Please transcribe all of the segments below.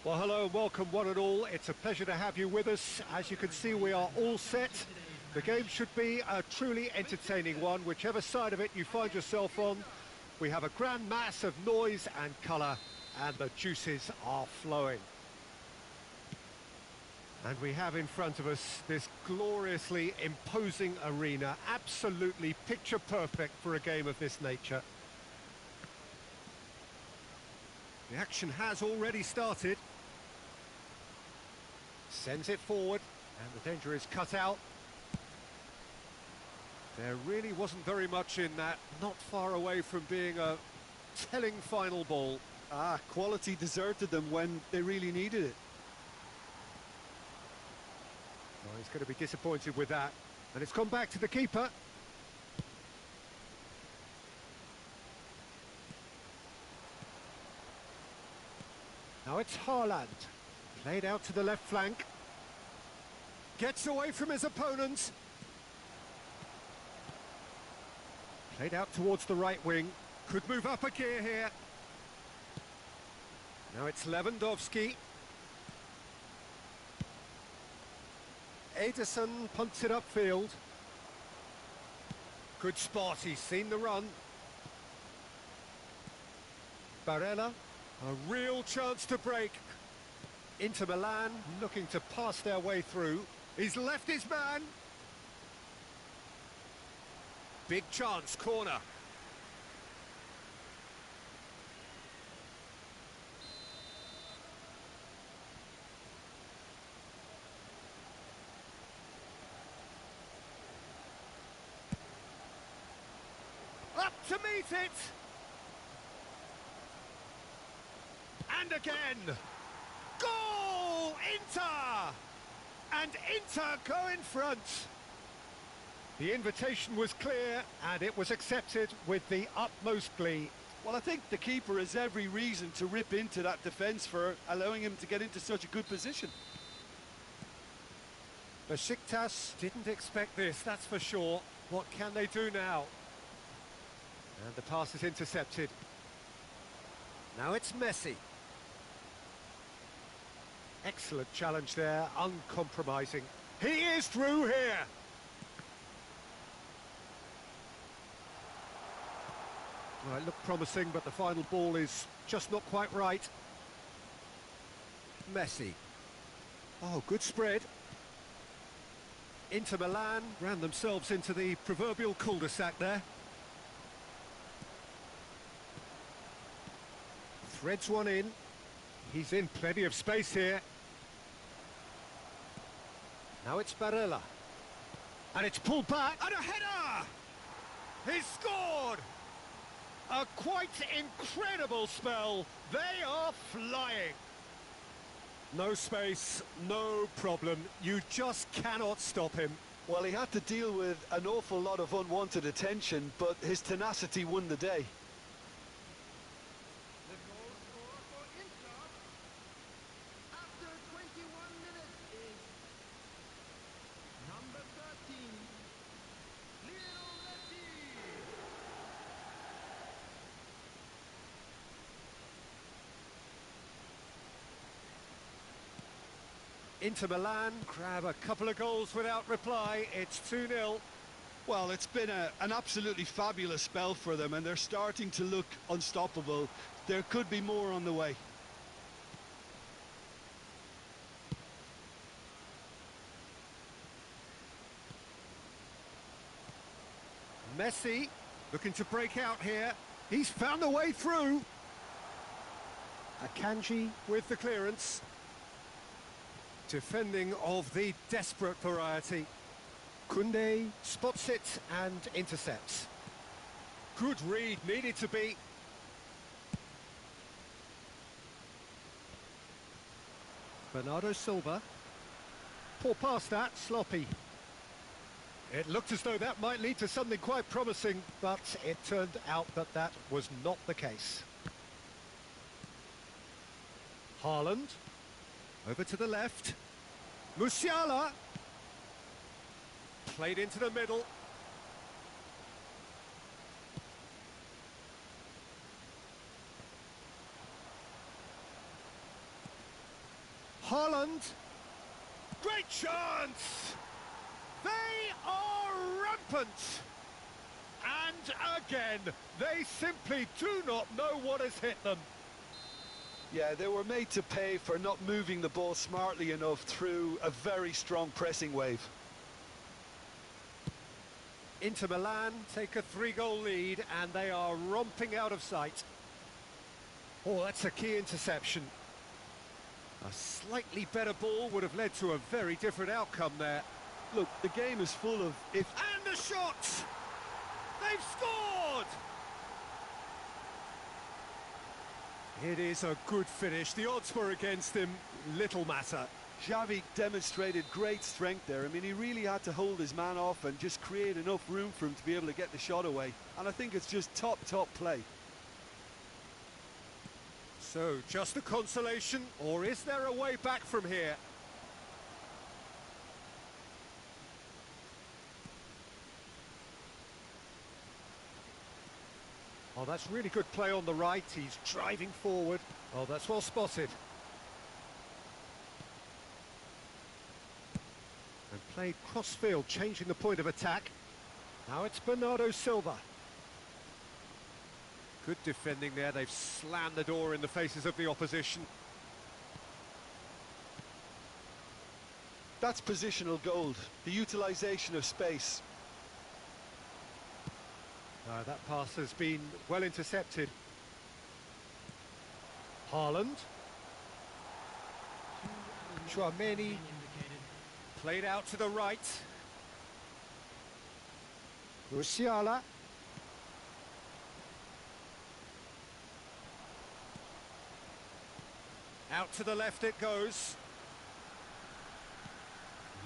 Well, hello and welcome one and all. It's a pleasure to have you with us. As you can see, we are all set. The game should be a truly entertaining one, whichever side of it you find yourself on. We have a grand mass of noise and colour, and the juices are flowing. And we have in front of us this gloriously imposing arena, absolutely picture perfect for a game of this nature. The action has already started. Sends it forward, and the danger is cut out. There really wasn't very much in that, not far away from being a telling final ball. Quality deserted them when they really needed it. Well, he's going to be disappointed with that, and it's gone back to the keeper. Now it's Haaland, played out to the left flank. Gets away from his opponent. Played out towards the right wing. Could move up a gear here. Now it's Lewandowski. Ederson punts it upfield. Good spot, he's seen the run. Barella, a real chance to break. Inter Milan looking to pass their way through. He's left his man. Big chance, corner. Up to meet it. And again. Goal! Inter! And Inter go in front. The invitation was clear and it was accepted with the utmost glee. Well, I think the keeper has every reason to rip into that defence for allowing him to get into such a good position. Besiktas didn't expect this, that's for sure. What can they do now? And the pass is intercepted. Now it's Messi. Excellent challenge there, uncompromising. He is through here! Well, it looked promising, but the final ball is just not quite right. Messi. Oh, good spread. Inter Milan ran themselves into the proverbial cul-de-sac there. Threads one in. He's in plenty of space here. Now it's Barella. And it's pulled back. And a header! He's scored! A quite incredible spell. They are flying. No space, no problem. You just cannot stop him. Well, he had to deal with an awful lot of unwanted attention, but his tenacity won the day. The goal scorer for Inter after 21 minutes is number 13, Lionel Messi. Inter Milan grab a couple of goals without reply. It's 2-0. Well, it's been an absolutely fabulous spell for them, and they're starting to look unstoppable. There could be more on the way. Messi looking to break out here. He's found a way through. Akanji with the clearance. Defending of the desperate variety. Koundé spots it and intercepts. Good read, needed to be. Bernardo Silva. Poor pass that, sloppy. It looked as though that might lead to something quite promising, but it turned out that that was not the case. Haaland. Over to the left. Musiala. Played into the middle. Haaland. Great chance! They are rampant! And again, they simply do not know what has hit them. Yeah, they were made to pay for not moving the ball smartly enough through a very strong pressing wave. Inter Milan take a 3-goal lead and they are romping out of sight. Oh, that's a key interception. A slightly better ball would have led to a very different outcome there. Look, the game is full of if... And the shot! They've scored! It is a good finish. The odds were against him. Little matter. Xavi demonstrated great strength there. I mean, he really had to hold his man off and just create enough room for him to be able to get the shot away. And I think it's just top play. So, just a consolation, or is there a way back from here? Oh, that's really good play on the right. He's driving forward. Oh, that's well spotted. And played cross-field, changing the point of attack. Now it's Bernardo Silva. Good defending there. They've slammed the door in the faces of the opposition. That's positional gold, the utilisation of space. That pass has been well intercepted. Haaland. SEÇMENI. Played out to the right. Musiala. Out to the left it goes.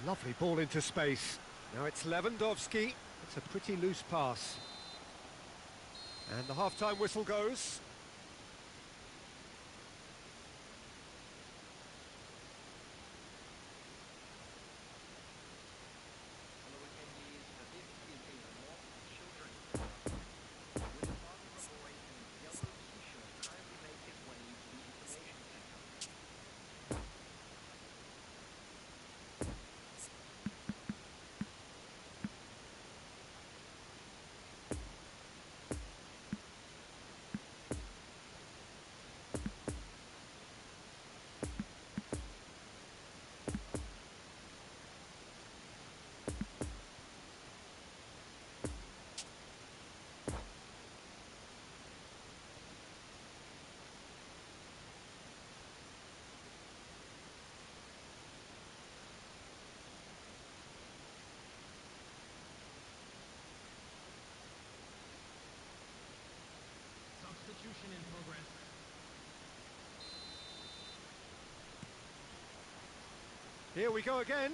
Lovely ball into space. Now it's Lewandowski. It's a pretty loose pass. And the half-time whistle goes. Substitution in progress. Here we go again.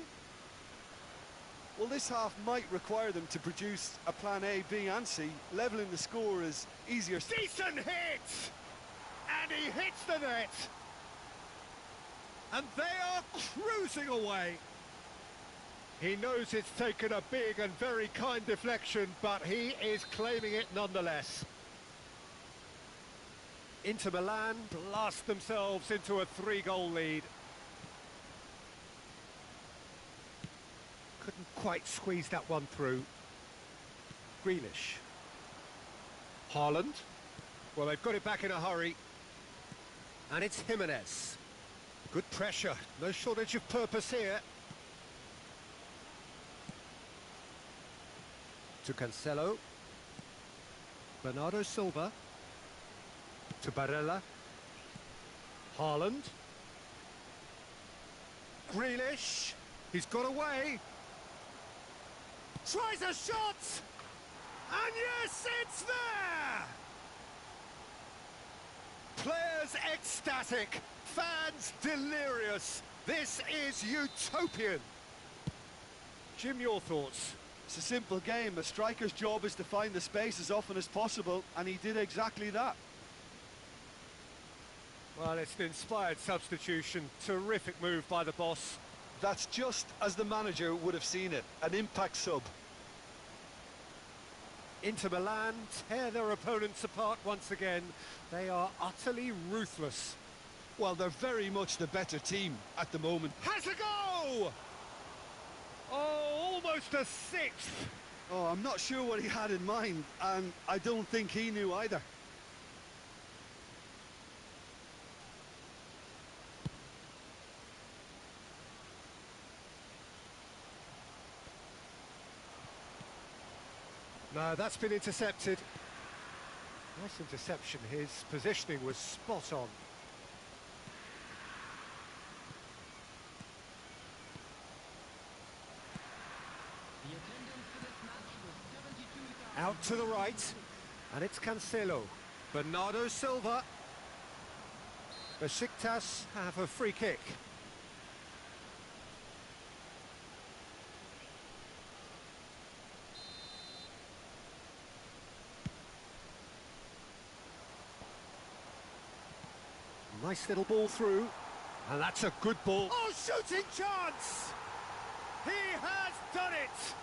Well, this half might require them to produce a plan A, B and C. Levelling the score is easier. Decent hit! And he hits the net! And they are cruising away. He knows it's taken a big and very kind deflection, but he is claiming it nonetheless. Inter Milan blast themselves into a 3-goal lead. Couldn't quite squeeze that one through. Grealish. Haaland. Well, they've got it back in a hurry. And it's Jimenez. Good pressure. No shortage of purpose here. To Cancelo. Bernardo Silva. To Barella. Haaland. Grealish. He's got away. Tries a shot! And yes, it's there! Players ecstatic, fans delirious. This is utopian. Jim, your thoughts? It's a simple game. A striker's job is to find the space as often as possible, and he did exactly that. Well, it's an inspired substitution. Terrific move by the boss. That's just as the manager would have seen it, an impact sub. Inter Milan tear their opponents apart once again. They are utterly ruthless. Well, they're very much the better team at the moment. Has a go! Oh, almost a sixth. Oh, I'm not sure what he had in mind, and I don't think he knew either. No, that's been intercepted. Nice interception. His positioning was spot on. Out to the right, and it's Cancelo. Bernardo Silva. Besiktas have a free kick. Nice little ball through, and that's a good ball. Oh, shooting chance! He has done it!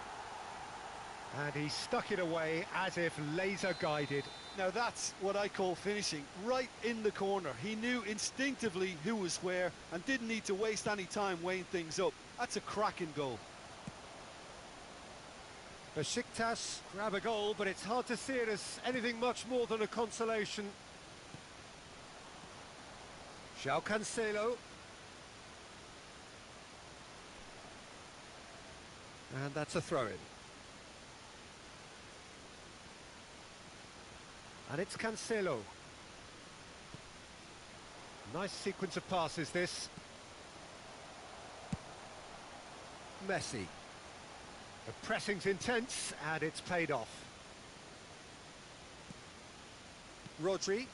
And he stuck it away as if laser guided. Now that's what I call finishing, right in the corner. He knew instinctively who was where and didn't need to waste any time weighing things up. That's a cracking goal. Besiktas grab a goal, but it's hard to see it as anything much more than a consolation. João Cancelo. And that's a throw-in. And it's Cancelo. Nice sequence of passes, this. Messi. The pressing's intense, and it's paid off. Rodri.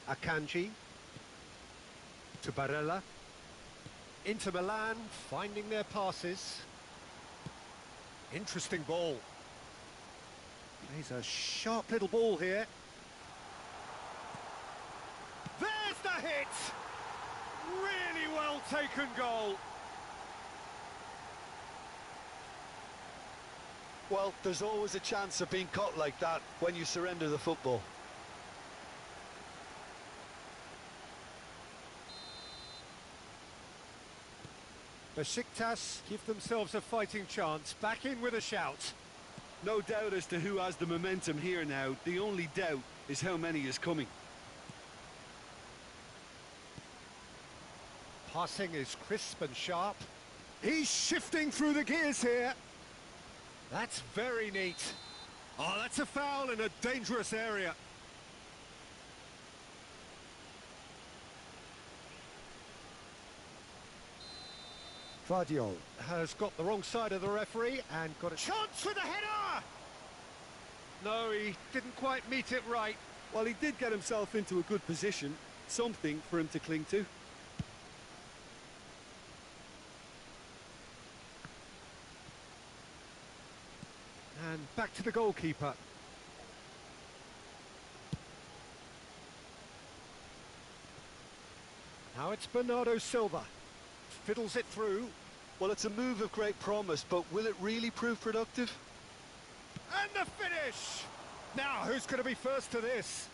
Akanji. To Barella. Inter Milan, finding their passes. Interesting ball. He's a sharp little ball here. There's the hit! Really well taken goal. Well, there's always a chance of being caught like that when you surrender the football. Besiktas give themselves a fighting chance. Back in with a shout. No doubt as to who has the momentum here now. The only doubt is how many is coming. Passing is crisp and sharp. He's shifting through the gears here. That's very neat. Oh, that's a foul in a dangerous area. Vardiol has got the wrong side of the referee and got a chance with a header! No, he didn't quite meet it right. Well, he did get himself into a good position, something for him to cling to. And back to the goalkeeper. Now it's Bernardo Silva. Fiddles it through. Well, it's a move of great promise, but will it really prove productive? And the finish! Now, who's going to be first to this?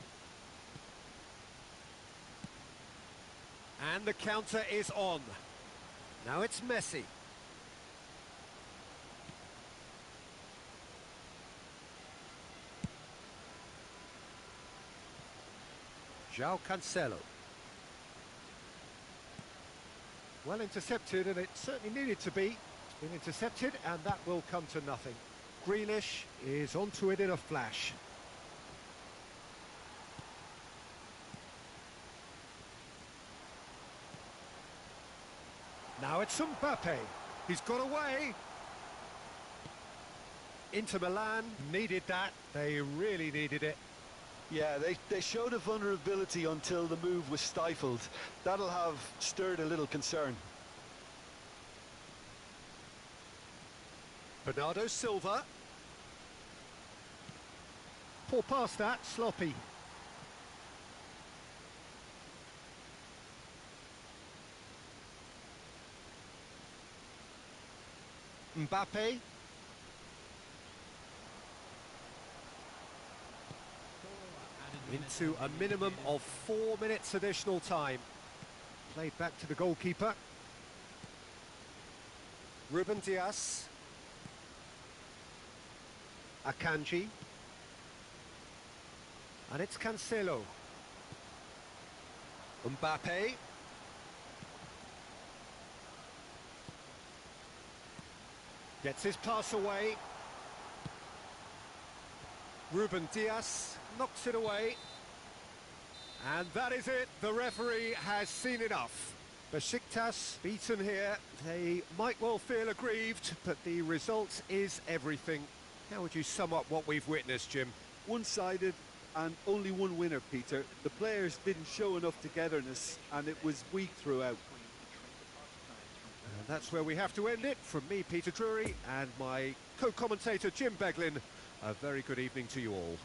And the counter is on. Now it's Messi. João Cancelo. Well intercepted, and it certainly needed to be. It's been intercepted, and that will come to nothing. Grealish is onto it in a flash. Now it's M.K.A. He's got away. Inter Milan needed that. They really needed it. Yeah, they showed a vulnerability until the move was stifled. That'll have stirred a little concern. Bernardo Silva. Poor pass that, sloppy. M.K.A. into a minimum of 4 minutes additional time. Played back to the goalkeeper. Ruben Dias. Akanji. And it's Cancelo. Mbappe. Gets his pass away. Ruben Dias knocks it away. And that is it. The referee has seen enough. Besiktas beaten here. They might well feel aggrieved, but the result is everything. How would you sum up what we've witnessed, Jim? One-sided and only one winner, Peter. The players didn't show enough togetherness and it was weak throughout. And that's where we have to end it. From me, Peter Drury, and my co-commentator, Jim Beglin. A very good evening to you all.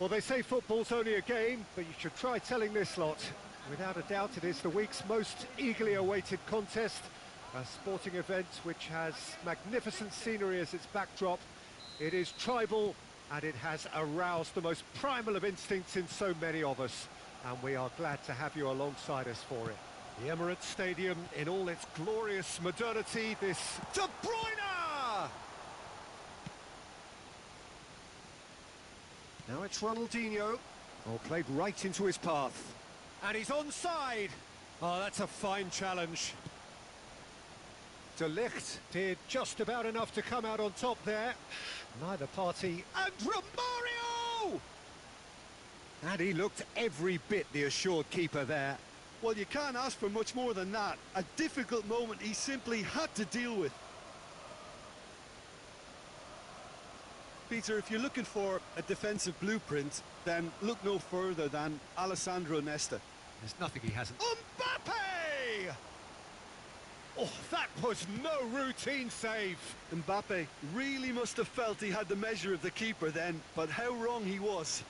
Well, they say football's only a game, but you should try telling this lot. Without a doubt, it is the week's most eagerly awaited contest, a sporting event which has magnificent scenery as its backdrop. It is tribal, and it has aroused the most primal of instincts in so many of us, and we are glad to have you alongside us for it. The Emirates Stadium in all its glorious modernity, this De Bruyne! Now it's Ronaldinho. Oh, played right into his path. And he's onside. Oh, that's a fine challenge. De Ligt did just about enough to come out on top there. Neither party. And Romario! And he looked every bit the assured keeper there. Well, you can't ask for much more than that. A difficult moment he simply had to deal with. Peter, if you're looking for a defensive blueprint, then look no further than Alessandro Nesta. There's nothing he hasn't. Mbappe! Oh, that was no routine save. Mbappe really must have felt he had the measure of the keeper then, but how wrong he was.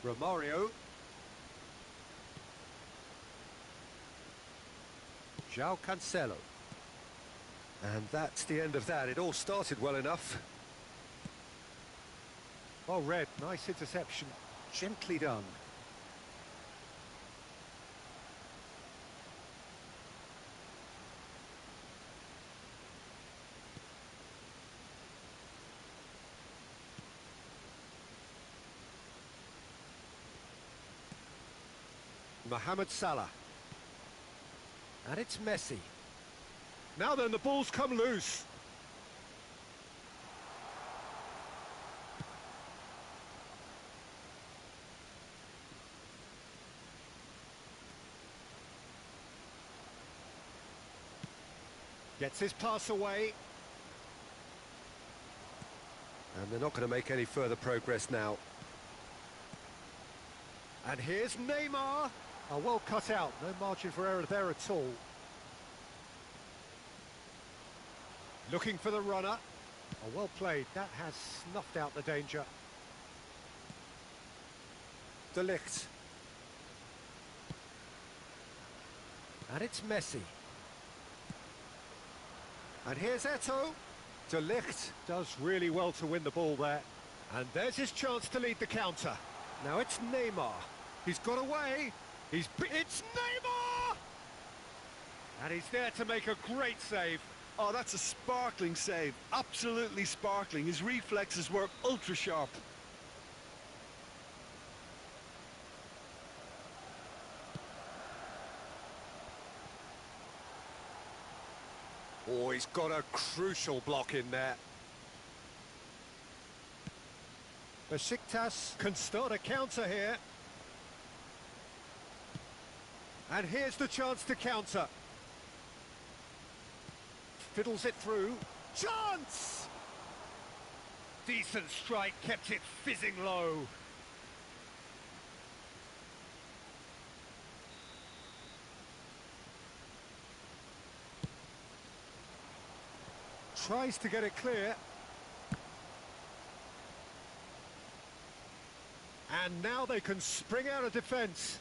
Romario. João Cancelo. And that's the end of that. It all started well enough. Oh, Red, nice interception. Gently done. Mohamed Salah. And it's Messi. Now then, the ball's come loose. Gets his pass away. And they're not going to make any further progress now. And here's Neymar. Oh, well cut out. No margin for error there at all. Looking for the runner. Oh, well played. That has snuffed out the danger. De Ligt. And it's Messi. And here's Eto'o. De Ligt does really well to win the ball there. And there's his chance to lead the counter. Now it's Neymar. He's got away. It's Neymar! And he's there to make a great save. Oh, that's a sparkling save. Absolutely sparkling. His reflexes were ultra sharp. Oh, he's got a crucial block in there. Besiktas can start a counter here. And here's the chance to counter. Fiddles it through. Chance! Decent strike, kept it fizzing low. Tries to get it clear. And now they can spring out of defence.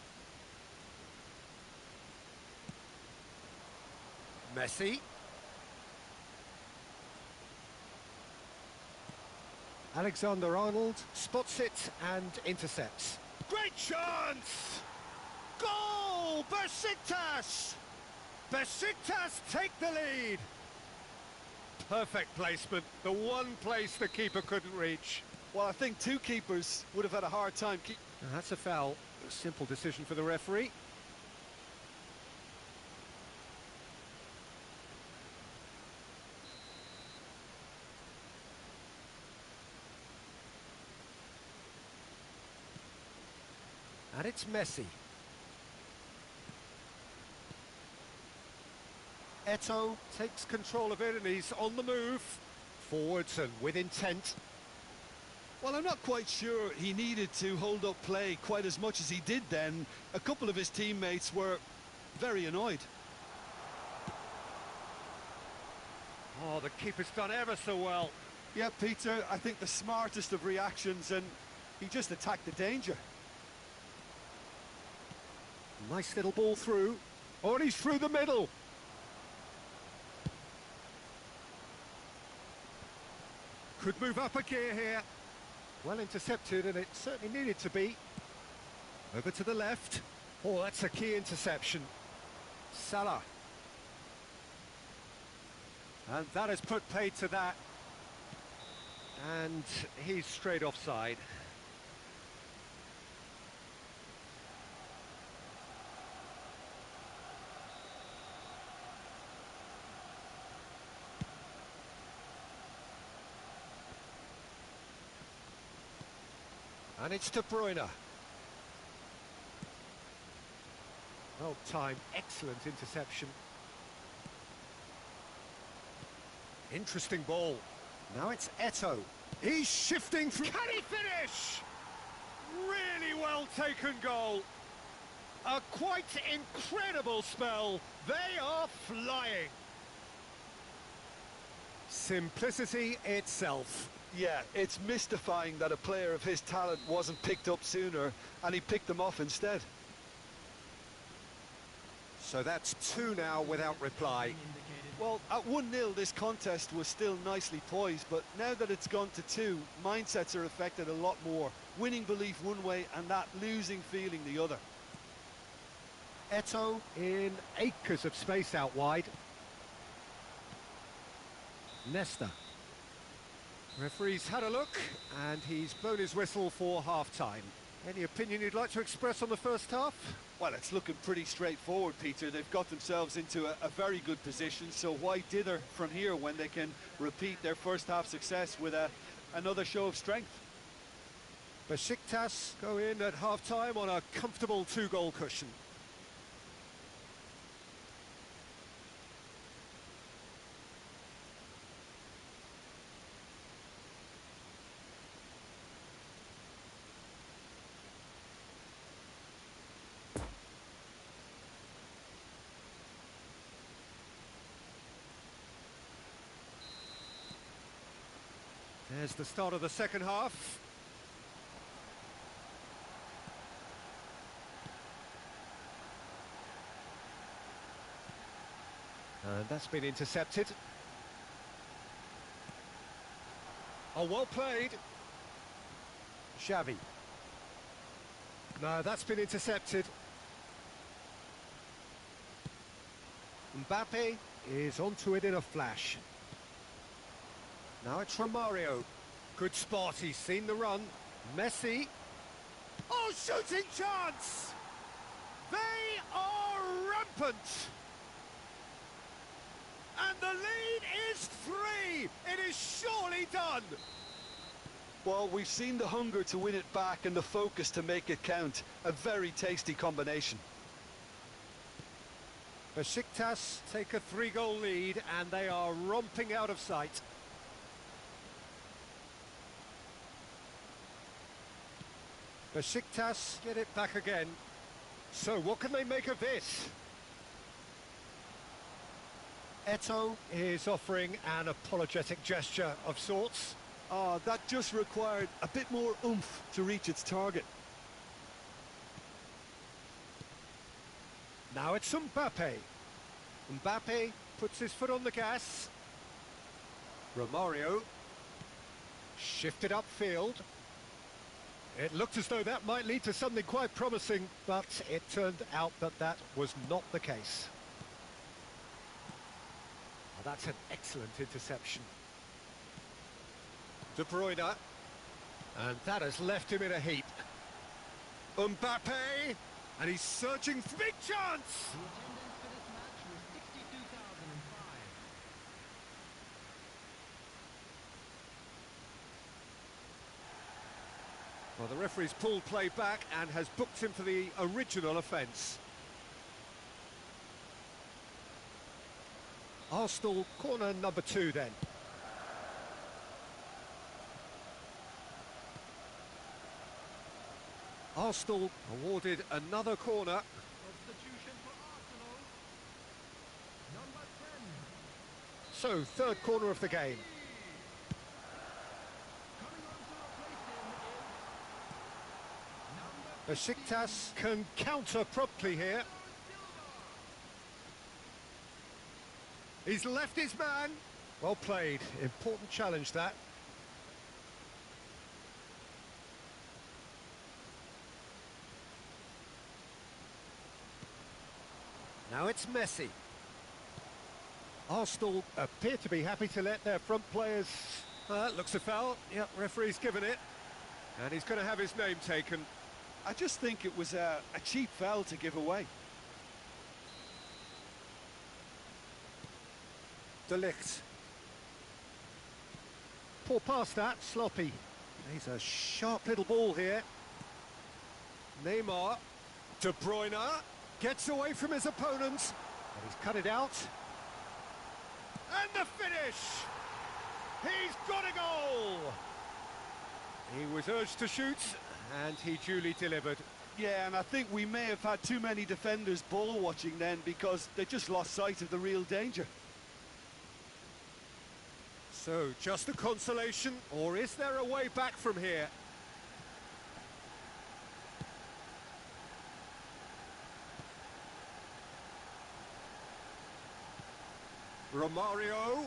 Messi. Alexander-Arnold spots it and intercepts. Great chance! Goal! Besiktas! Besiktas take the lead! Perfect placement, the one place the keeper couldn't reach. Well, I think two keepers would have had a hard time That's a foul. A simple decision for the referee. And it's Messi. Eto'o takes control of it and he's on the move. Forwards and with intent. Well, I'm not quite sure he needed to hold up play quite as much as he did then. A couple of his teammates were very annoyed. Oh, the keeper's done ever so well. Yeah, Peter, I think the smartest of reactions, and he just attacked the danger. Nice little ball through. Oh, and he's through the middle. Could move up a gear here. Well intercepted, and it certainly needed to be. Over to the left. Oh, that's a key interception. Salah. And that has put paid to that. And he's straight offside. And it's De Bruyne. Well timed, excellent interception. Interesting ball. Now it's Eto'o. He's shifting through. Can he finish? Really well taken goal. A quite incredible spell. They are flying. Simplicity itself. Yeah, it's mystifying that a player of his talent wasn't picked up sooner, and he picked them off instead. So that's 2 now without reply. Well, at 1-0 this contest was still nicely poised, but now that it's gone to 2, mindsets are affected a lot more. Winning belief one way and that losing feeling the other. Eto'o in acres of space out wide. Nesta. Referee's had a look, and he's blown his whistle for half-time. Any opinion you'd like to express on the first half? Well, it's looking pretty straightforward, Peter. They've got themselves into a very good position, so why dither from here when they can repeat their first half success with another show of strength? Besiktas go in at half-time on a comfortable 2-goal cushion. There's the start of the second half. And that's been intercepted. Oh, well played. Xavi. No, that's been intercepted. Mbappe is onto it in a flash. Now it's Romario. Good spot, he's seen the run. Messi. Oh, shooting chance! They are rampant! And the lead is 3! It is surely done! Well, we've seen the hunger to win it back and the focus to make it count. A very tasty combination. Besiktas take a 3-goal lead, and they are romping out of sight. Besiktas get it back again. So what can they make of this? Eto'o is offering an apologetic gesture of sorts. That just required a bit more oomph to reach its target. Now it's Mbappe. Mbappe puts his foot on the gas. Romario shifted upfield. It looked as though that might lead to something quite promising, but it turned out that that was not the case. Oh, that's an excellent interception. De Bruyne. And that has left him in a heap. Mbappe! And he's searching for big chance! The attendance for this match was 62,005. Well, the referee's pulled play back and has booked him for the original offence. Arsenal corner number 2 then. Arsenal awarded another corner. Substitution for Arsenal. Number 10. So, third corner of the game. Coming on to replace him is number Besiktas can counter promptly here. He's left his man. Well played. Important challenge, that. Now it's Messi. Arsenal appear to be happy to let their front players... looks a foul. Yep, referee's given it. And he's going to have his name taken. I just think it was a cheap foul to give away. De Ligt. Poor pass that, sloppy. He's a sharp little ball here. Neymar. De Bruyne gets away from his opponent. And he's cut it out. And the finish! He's got a goal! He was urged to shoot, and he duly delivered. Yeah, and I think we may have had too many defenders ball watching then because they just lost sight of the real danger. So, just a consolation, or is there a way back from here? Romario.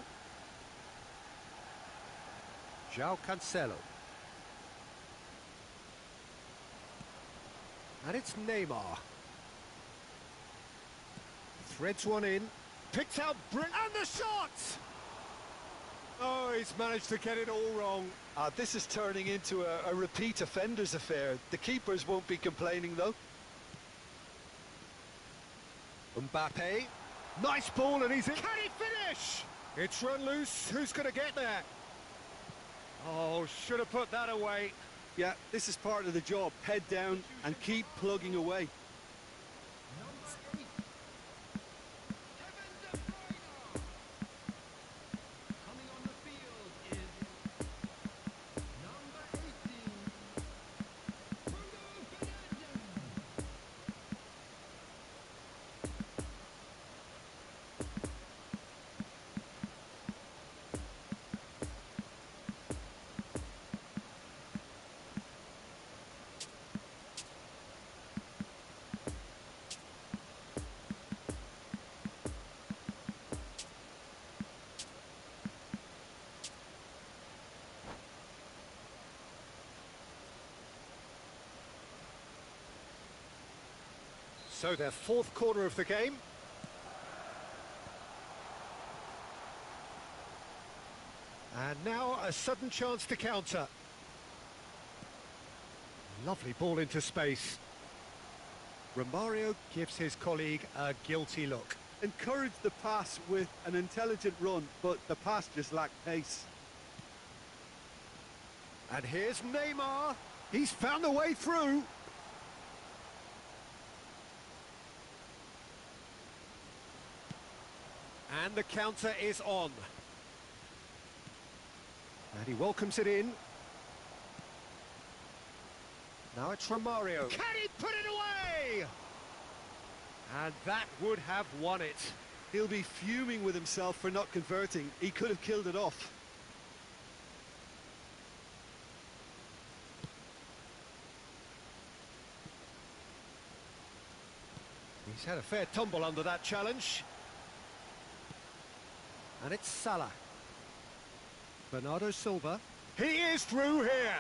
João Cancelo. And it's Neymar. Threads one in. Picked out and the shot! Oh, he's managed to get it all wrong. This is turning into a repeat offenders affair. The keepers won't be complaining though. Mbappe. Nice ball and he's in. Can he finish? It's run loose. Who's going to get there? Oh, should have put that away. Yeah, this is part of the job. Head down and keep plugging away. number 8. Kevin De Bruyne. Coming on the field is number 18. Bruno Fernandes. So their fourth corner of the game. And now a sudden chance to counter. Lovely ball into space. Romario gives his colleague a guilty look. Encourage the pass with an intelligent run, but the pass just lacked pace. And here's Neymar. He's found a way through. And the counter is on. And he welcomes it in. Now it's Romario. Can he put it away? And that would have won it. He'll be fuming with himself for not converting. He could have killed it off. He's had a fair tumble under that challenge. And it's Salah. Bernardo Silva. He is through here.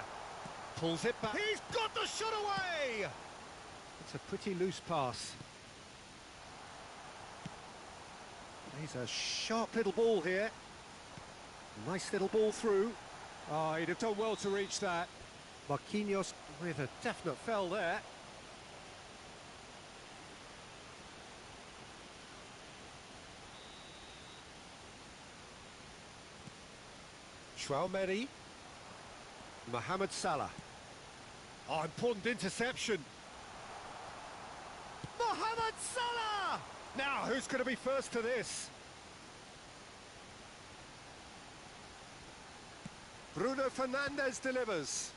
Pulls it back. He's got the shot away! It's a pretty loose pass. He's a sharp little ball here. Nice little ball through. Oh, he'd have done well to reach that. Marquinhos with a definite foul there. SEÇMENi. Mohamed Salah. Oh, important interception. Mohamed Salah! Now, who's going to be first to this? Bruno Fernandes delivers.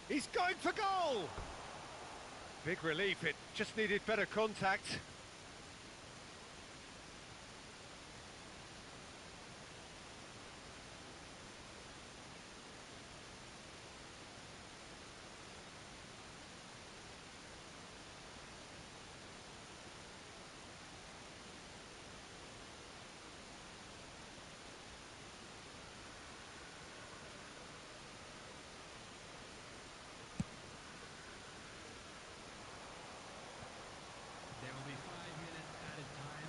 He's going for goal! Big relief, it just needed better contact.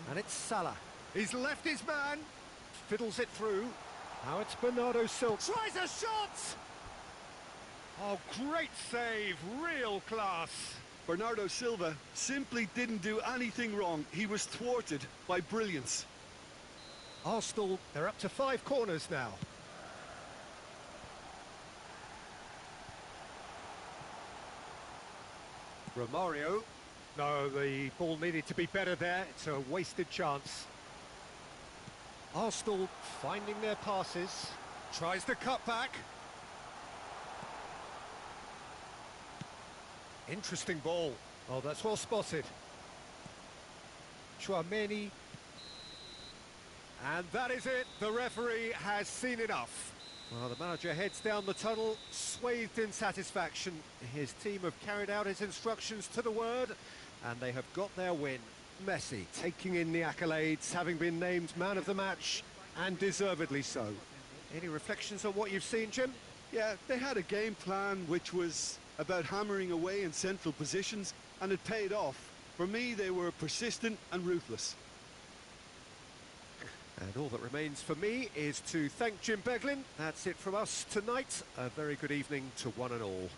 And it's Salah. He's left his man. Fiddles it through. Now it's Bernardo Silva. Tries a shot! Oh, great save. Real class. Bernardo Silva simply didn't do anything wrong. He was thwarted by brilliance. Arsenal, they're up to 5 corners now. Romario. No, the ball needed to be better there. It's a wasted chance. Arsenal finding their passes. Tries the cutback. Interesting ball. Oh, that's well spotted. SEÇMENi. And that is it. The referee has seen enough. Well, the manager heads down the tunnel, swathed in satisfaction. His team have carried out his instructions to the word, and they have got their win. Messi taking in the accolades, having been named man of the match, and deservedly so. Any reflections on what you've seen, Jim? Yeah, they had a game plan which was about hammering away in central positions, and it paid off. For me, they were persistent and ruthless. And all that remains for me is to thank Jim Beglin. That's it from us tonight. A very good evening to one and all.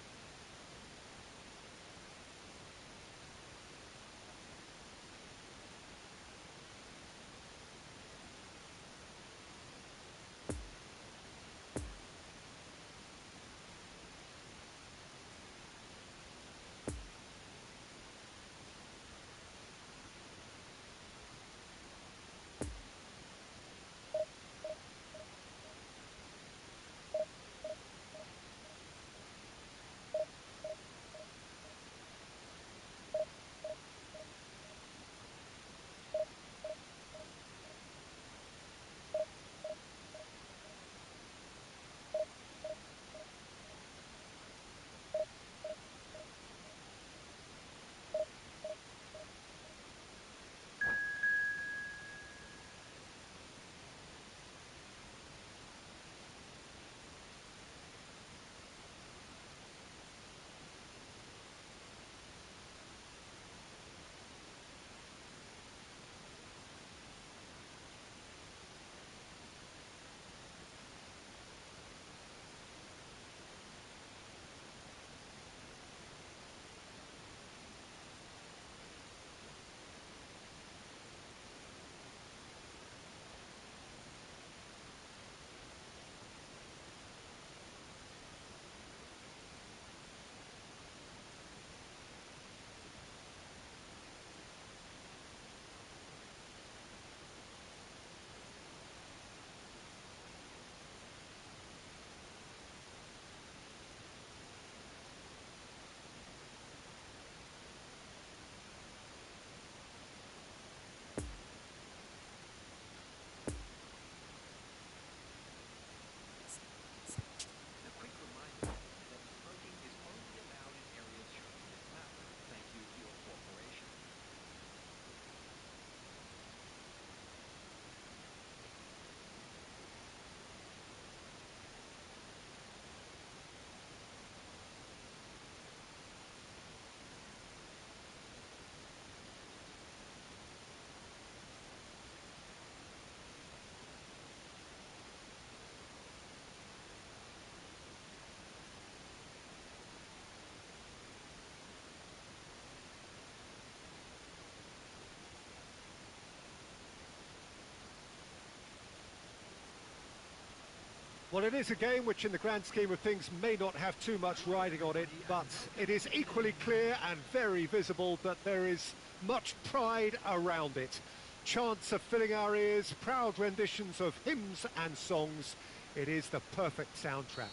Well, it is a game which in the grand scheme of things may not have too much riding on it, but it is equally clear and very visible that there is much pride around it. Chants are filling our ears, proud renditions of hymns and songs. It is the perfect soundtrack.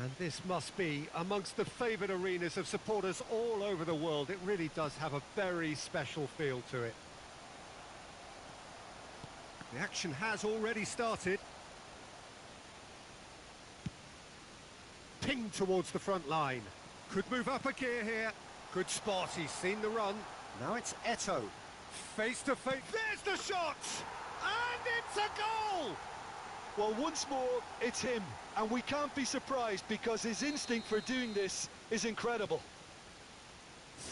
And this must be amongst the favoured arenas of supporters all over the world. It really does have a very special feel to it. The action has already started. Ping towards the front line. Could move up a gear here. Good spot, he's seen the run. Now it's Eto'o. Face to face. There's the shot! And it's a goal! Well, once more, it's him. And we can't be surprised because his instinct for doing this is incredible.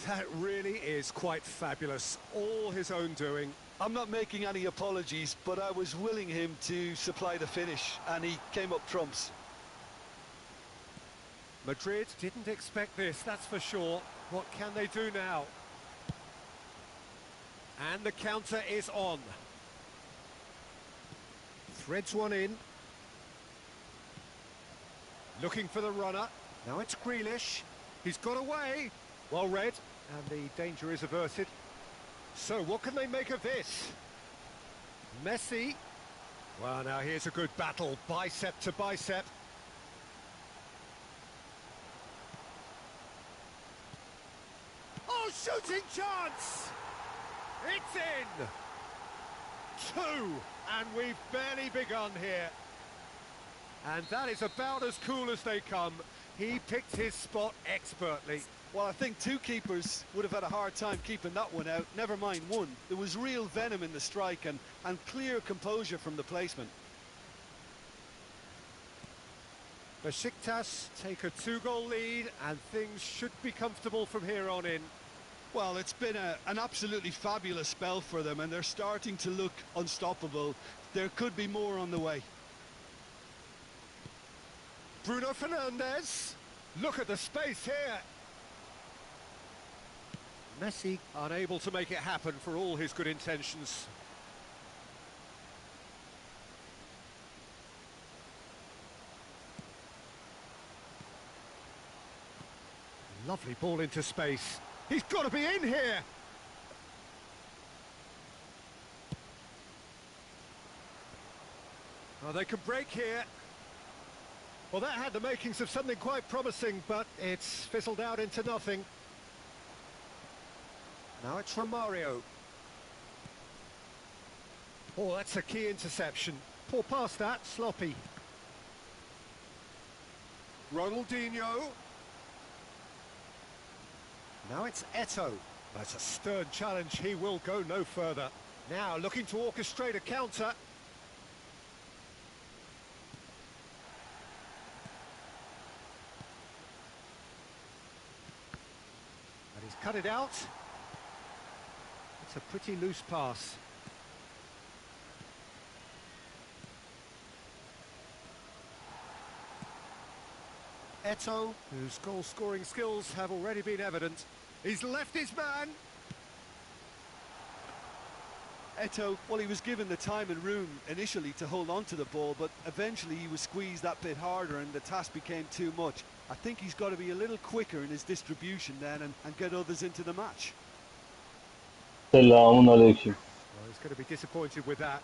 That really is quite fabulous. All his own doing. I'm not making any apologies, but I was willing him to supply the finish, and he came up trumps. Madrid didn't expect this, that's for sure. What can they do now? And the counter is on. Threads one in. Looking for the runner. Now it's Grealish. He's got away. Well read. And the danger is averted. So what can they make of this? Messi. Well, now here's a good battle. Bicep to bicep. Oh, shooting chance! It's in! 2, and we've barely begun here. And that is about as cool as they come. He picked his spot expertly. Well, I think two keepers would have had a hard time keeping that one out, never mind one. There was real venom in the strike and clear composure from the placement. Besiktas take a 2-goal lead, and things should be comfortable from here on in. Well, it's been an absolutely fabulous spell for them, and they're starting to look unstoppable. There could be more on the way. Bruno Fernandes. Look at the space here. Messi unable to make it happen for all his good intentions. Lovely ball into space. He's got to be in here. Oh, they can break here. Well, that had the makings of something quite promising, but it's fizzled out into nothing. Now it's Romario. Oh, that's a key interception. Poor pass that, sloppy. Ronaldinho. Now it's Eto'o. That's a stern challenge. He will go no further. Now looking to orchestrate a counter. And he's cut it out. It's a pretty loose pass. Eto'o, whose goal-scoring skills have already been evident. He's left his man. Eto'o, well, he was given the time and room initially to hold on to the ball, but eventually he was squeezed that bit harder and the task became too much. I think he's got to be a little quicker in his distribution then and get others into the match. Selamun aleyküm. Well, he's going to be disappointed with that.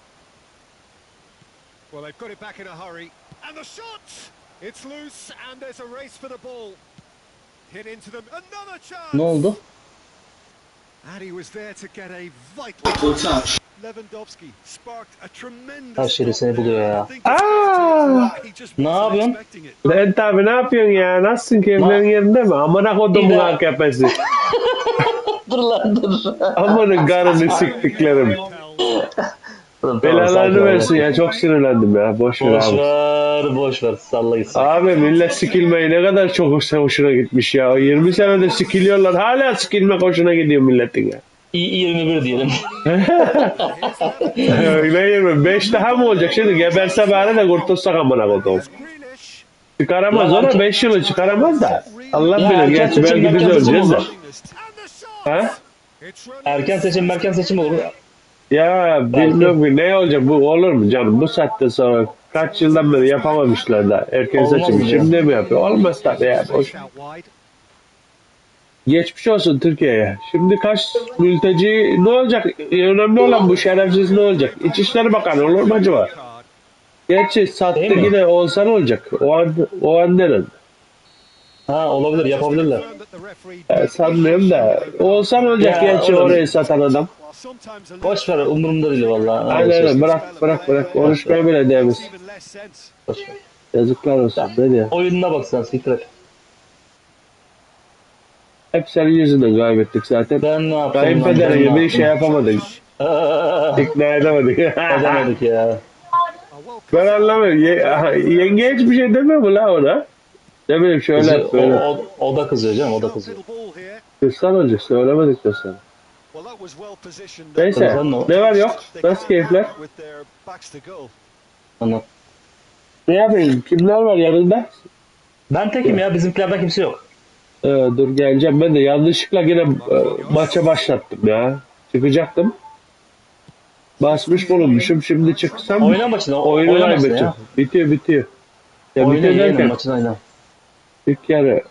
Well, they've got it back in a hurry. And the shot! It's loose, and there's a race for the ball. Hit into them, another chance! Ne oldu? And he was there to get a vital touch. Lewandowski sparked a tremendous Her şeyi seni buluyor ya. Ne yapıyorsun? Levent abi ne yapıyorsun ya? Nasılsın, keyiflerin yerinde mi? Amına kodumun AKP'si. Dur lan dur. Amanın karını siktiklerim. Belalarını versin ya, çok sinirlendim ya. Boş ver abi. Boş ver. Salla gitsin. Abi millet sikilmeyi ne kadar çok hoşuna gitmiş ya. 20 senedir sikiliyorlar. Hala sikilmek hoşuna gidiyor milletin ya. 21 diyelim. Ne 20? 5 daha mı olacak? Şimdi geberse bari de kurtulsak amına kodum. Çıkaramaz ona, 5 yılı çıkaramaz da. Allah bilir. Gerçi belki biz öleceğiz de. Ha? Erken seçim olur. Ya bilmiyorum ki ne olacak, bu olur mu canım? Bu saatte sonra kaç yıldan beri yapamamışlar da erken seçim şimdi mi yapıyor? Olmaz tabii ya. Boş. Geçmiş olsun Türkiye'ye. Şimdi kaç mülteci ne olacak? Önemli olan bu şerefsiz ne olacak? İçişleri Bakanı olur mu acaba? Gerçi sattı yine olsa ne olacak? O an denen. Ha olabilir, yapabilirler. Sanmıyorum da. Olsan olacak Ya, gerçi oğlum. orayı satan adam. Boş ver, umurumda değil vallahi. Ne Aynen olursa öyle. olsun. Bırak. Konuşmaya bile değmez. Boş ver. Yazıklar olsun. Ya, Ne diyor? oyununa bak sen, siktir et. Hep senin yüzünden kaybettik zaten. Ben ne yaptım lan, Kayınpeder ben ne gibi şey yaptım? yapamadık. İkna edemedik. Edemedik ya. Ben anlamıyorum. Yenge hiçbir şey demiyor mu la ona? Ne bileyim şöyle Kızı, yap böyle. o da kızıyor canım, o da kızıyor. Kızsan olacak söylemedik de sana. Neyse Kızsan o. ne var yok. Nasıl keyifler? Anlat. Ne yapayım? Kimler var yanında? Ben tekim ya, bizimkilerden kimse yok. Dur geleceğim. Ben de yanlışlıkla yine maça başlattım ya. Çıkacaktım. Basmış bulunmuşum. Şimdi çıksam Oyna maçını, oyunu oyna maçını kaybedeceğim. ya. Bitiyor. Ya Oyna bitiyor yeğenim, derken maçını oyna. ilk yarı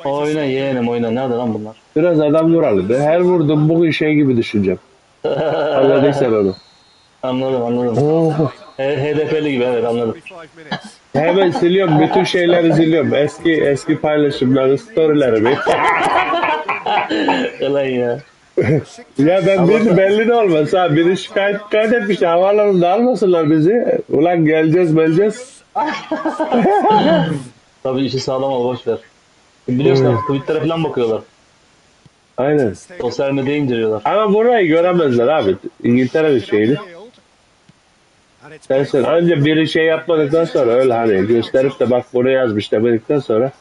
Oyna yeğenim, oyna. Nerede lan bunlar? biraz adam vuralım. Her vurdum bugün şey gibi düşüneceğim. Anladıysan onu. Anladım. Oh. HDP'li gibi, evet anladım. Hemen siliyorum. Bütün şeyleri siliyorum. Eski paylaşımları, storylerimi. Ulan ya. Ya ben belli de olmaz ha. Biri şikayet etmiş. Havaalanında almasınlar bizi. Ulan geleceğiz. Tabii işi sağlam ol, boş ver. Biliyorsun artık Twitter'e falan bakıyorlar. Aynen. Sosyal medyayı inceliyorlar. Ama burayı göremezler abi. İngiltere'nin şeyini. Sen anca biri şey yapmadıktan sonra öyle hani gösterip de bak buraya yazmış demedikten sonra.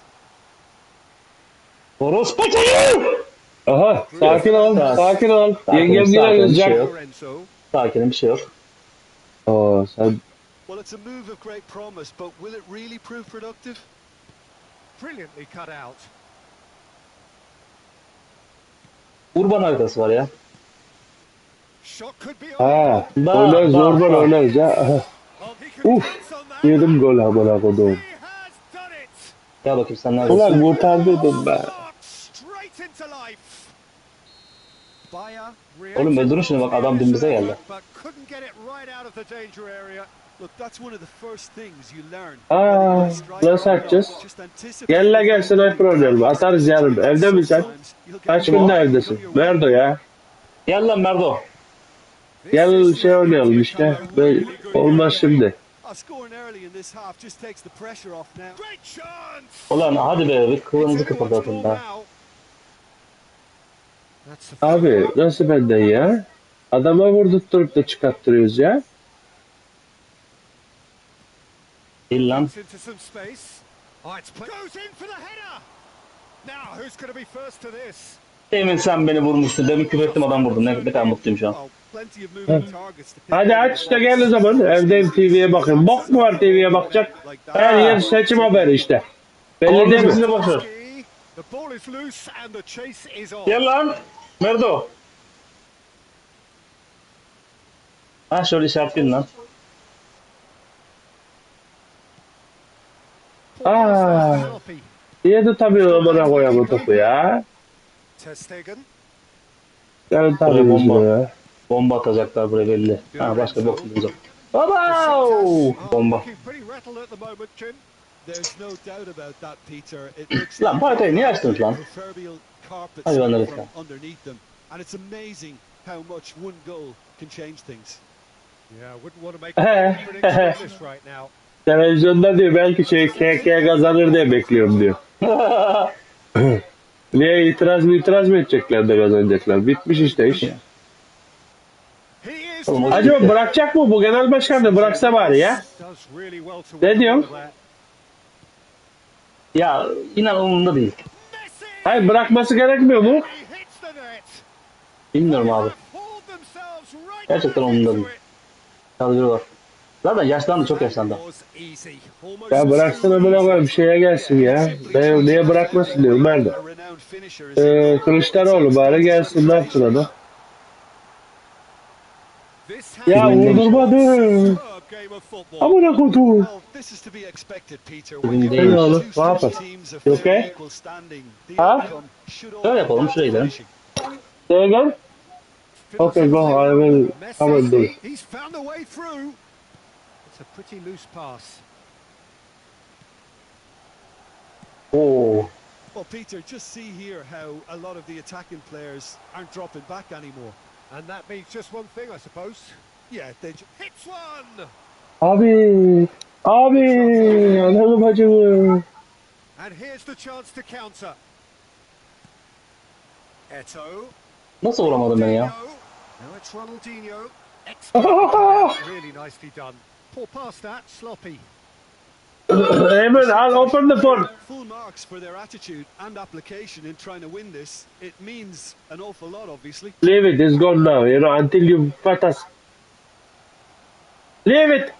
Orospu çocuğu! Aha sakin ol. Yengem yine Sakin, bir şey yazacak. yok. Sakin, bir şey yok. Oo sen Well, it's a move of great promise, but will it really prove productive? Brilliantly cut out. Urban haritası var ya. Shot could be ha on. oynarız bak, Orban bak. oynarız ha. Aha. He could Uf dance on that. yedim gol amına kodum. He has done it. Gel bakayım sen neredesin? Ulan kurtardırdım be. Straight into life. Oğlum öldürün şunu bak, adam dümdüze geldi. But couldn't get it right out of the danger area. Look, that's one of the first things you learn. Aa, nasıl atacağız? Gel la gel sniper oynayalım. Atarız yarın. Evde mi sen? Kaç günde evdesin? Nerede ya? Gel lan Merdo. Gel şey oynayalım işte. Böyle olmaz şimdi. Scoring early in this half just takes the pressure off now. Great chance. Ulan hadi be, bir kılınızı kıpırdatın da. Abi nasıl benden ya? Adama vurdurtturup da çıkarttırıyoruz ya. Değil lan. Into some space. Goes in for the header. Now who's going to be first to this? Demin sen beni vurmuştun. Demin küfür ettim, adam vurdum. Ne kadar mutluyum şu an. Oh, plenty of moving targets to pick Hadi aç işte gel o zaman. Evdeyim TV'ye bakayım. Bok mu var TV'ye bakacak? Her yer seçim haberi işte. Belli değil mi? Bizi de boş ver. The ball is loose and the chase is on. Gel lan. Merdo. Ha şöyle işaretleyin lan. Aa, niye tutamıyorum amına koyayım o topu ya? Ter Stegen. Gel Buraya tutamıyorsun bomba. ya. Bomba atacaklar buraya belli. Ha başka bok bulacak. Baba! Bomba. Looking pretty rattled at the moment, Jim. There's no doubt about that, Peter. It looks Lan bu haritayı niye açtınız lan? proverbial carpet Hadi bana from lütfen. underneath them, and it's amazing how much one goal can change things. Yeah, wouldn't want to make a prediction of this right now. Televizyonda diyor belki şey KK kazanır diye bekliyorum diyor. Niye itiraz mı edecekler de kazanacaklar? Bitmiş işte iş. He is Oğlum, Acaba bırakacak mı bu genel başkan da bıraksa bari ya? does really well to Ne diyorsun? Ya inan umurumda değil. Messi! Hayır bırakması gerekmiyor mu? He hits the net. Bilmiyorum abi. Pulled themselves right Gerçekten back umurumda into değil. it. Kaldırıyorlar. Zaten yaşlandı, çok yaşlandı. Was easy. Almost Ya bıraksana amına koyayım şeye gelsin ya. Ben niye bırakmasın diyorum ben de. A renowned finisher is Kılıçdaroğlu bari gelsin ne yapsın adam. This Ya has been a vurdurmadı. superb game of football. Amına koyduğum. well, this is to be expected, Peter. Bugün When değil. you're Oğlum, two ne yapalım? teams of You fair okay? equal standing, the Ha? outcome should all Öyle yapalım, be şuraya gidelim. finishing. Say again? Okay, go. I will come and do it. He's found a way through. It's a pretty loose pass. Oo. Well, Peter, just see here how a lot of the attacking players aren't dropping back anymore. And that means just one thing, I suppose. Yeah, they Hits one! Abi. Anladım bacımı. And here's the chance to counter. Eto. Nasıl vuramadım beni ya? Now it's Ronaldinho. Excellent. Really nicely done. Poor pass that, sloppy. Hemen I'll open the phone. full marks for their attitude and application in trying to win this. It means an awful lot, obviously. Leave it, it's gone now, you know, until you fight us. Leave it!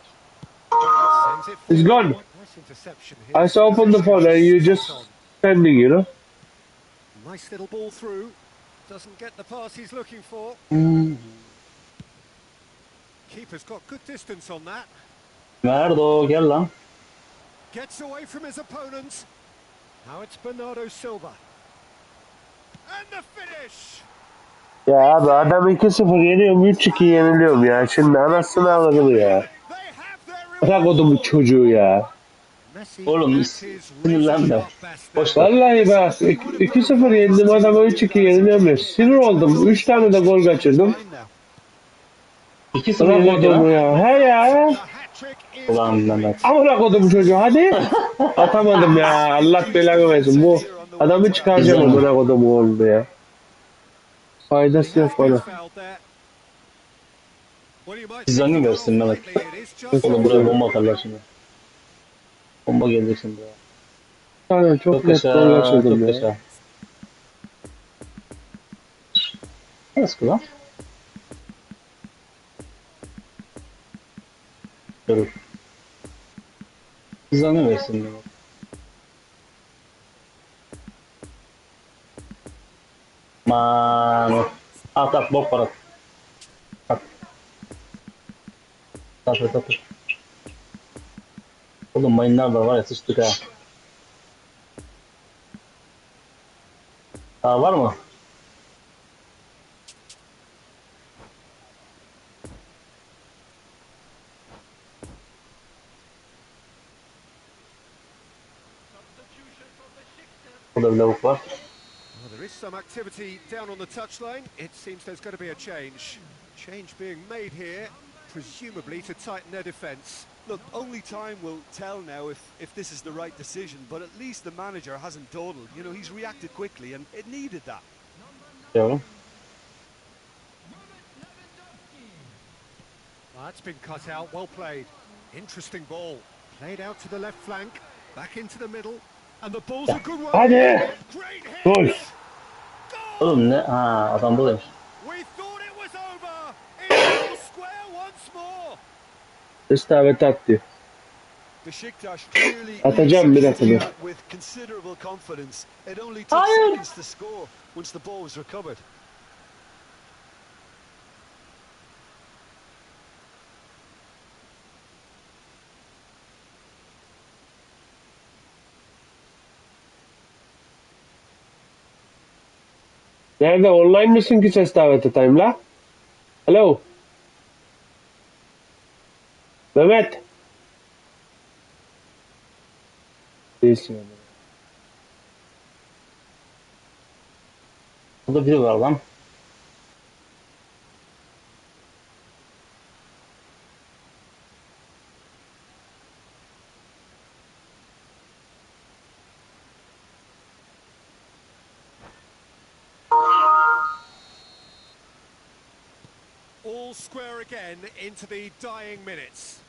Sends it It's forward. gone. Nice interception here. I saw open the phone and you just standing, you know. Nice little ball through. Doesn't get the pass he's looking for. Keeper's got good distance on that. Merdo gel lan. Gets away from his opponent. Now it's Bernardo Silva. And the finish! Ya abi adam 2-0 yeniyorum, 3-2 yeniliyorum ya. Şimdi anasını ağladım ya. They have their Bırak o bu çocuğu ya. Messi Oğlum at his sinirlenme. razor sharp best there. Boş ver. Vallahi bak 2-0 yendim adama 3-2 yeniliyorum ya. Sinir oldum. 3 tane de gol kaçırdım. Fine now. 2-0 Bırak yenildi o lan. ya. He ya. The hat-trick is Ulan Mehmet. Amına kodum çocuğu hadi. Atamadım ya. Allah belanı versin. Bu adamı çıkaracağım amına kodum oğlum ya. Faydası yok bana. fouled there. Well, you might Siz think hangi he versin got off Mehmet? lightly. It is just Oğlum buraya bomba atarlar şimdi. Bomba gelecek şimdi ya. Aynen çok Çok net yaşa. gol Çok kaçırdım ya. yaşa. Nasıl lan? Dur. Siz hangi versin Mehmet? Aman. At bok para. At. At. Oğlum mayınlar var ya sıçtık ha. Daha var mı? Burada bir lavuk var. Well, there is some activity down on the touchline. It seems there's going to be a change. Change being made here, presumably to tighten their defence. Look, only time will tell now if this is the right decision, but at least the manager hasn't dawdled. You know, he's reacted quickly, and it needed that. Yavrum. That's been cut out, well played. Interesting ball. Played out to the left flank, back into the middle, and the ball's a good one. Hadi. Great hit! Gol. Goal! Oğlum ne? Ha adam buradaymış. We thought it was over! It's all square once more! İstavete attı. Besiktas clearly Atacağım bir dakika. with considerable confidence. It only took seconds to score once the ball was recovered. Nerede? Online mısın ki ses davet atayım la? Alo. Mehmet. Değilsin ama. Burada biri var lan. All square again into the dying minutes.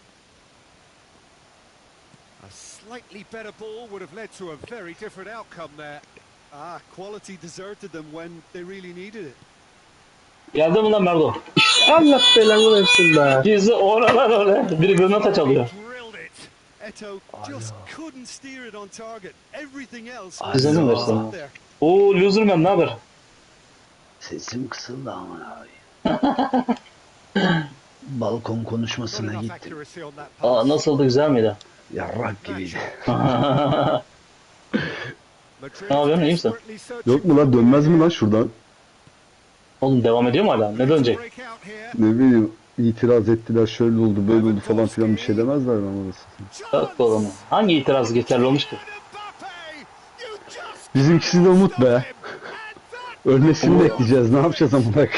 A slightly better ball would have led to a very different outcome there. Ah, quality deserted them when they really needed it. Geldi mi lan Merdo? Allah belanı versin be. Gizli oralar öyle. Biri birine taç alıyor. Drilled it. Eto just couldn't steer it on target. Everything else Güzel mi was versin? up there. Oo Loserman ne haber? Sesim kısıldı aman abi. Balkon Not konuşmasına enough gittim. accuracy on that Aa pass. nasıldı, güzel miydi? Yarrak gibiydi. Madrid Ne yapıyorsun, iyi misin? desperately searching Yok mu lan, dönmez mi lan şuradan? Oğlum devam ediyor mu hala? Ne to dönecek? break out here. Ne bileyim, itiraz ettiler, şöyle oldu böyle oldu falan filan bir şey demezler mi orası? Yok oğlum. Hangi itiraz geçerli olmuş ki? Mbappe! Bizimkisi de umut be. Ölmesini bekleyeceğiz. Ne yapacağız amına koyayım?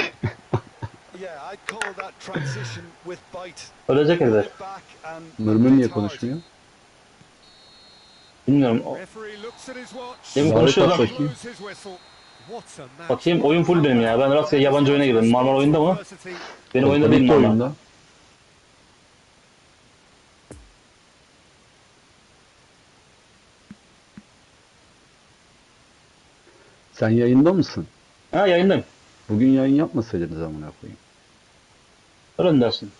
Yeah, I'd call that transition with bite. Ölecek herifler. Back and Mırmır niye konuşmuyor? Bilmiyorum. Referee looks at his watch. Benim Davet konuşuyor at lan. bakayım. Blows his whistle. What a match. Bakayım oyun full benim ya. Ben rastgele yabancı oyuna girdim. Marmara oyunda mı? Benim oyunda değil Bitti Marmara. oyunda. Sen yayında mısın? Ha yayındayım. Bugün yayın yapmasaydınız amına koyayım. Öyle dersin.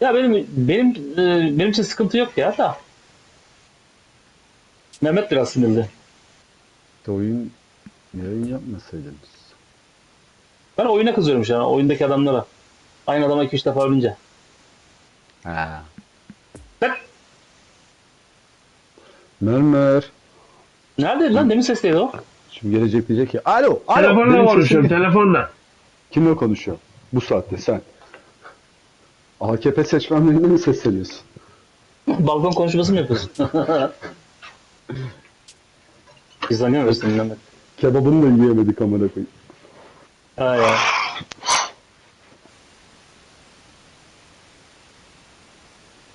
Ya benim için sıkıntı yok ya da. Mehmet biraz sinirli. İşte yayın yapmasaydınız. Ben oyuna kızıyorum şu an. Oyundaki adamlara. Aynı adama 2-3 defa ölünce. Ha. Bak. Mermer. Neredeydi lan? Demin sesteydi o. Şimdi gelecek diyecek ki alo. Telefonla benim konuşuyorum. sesim- Telefonla. Kimle konuşuyor? Bu saatte sen. AKP seçmenlerine mi sesleniyorsun? Balkon konuşması mı yapıyorsun? İzleniyor musun Mehmet? Kebabını da yiyemedik amına koyayım. Ha ya.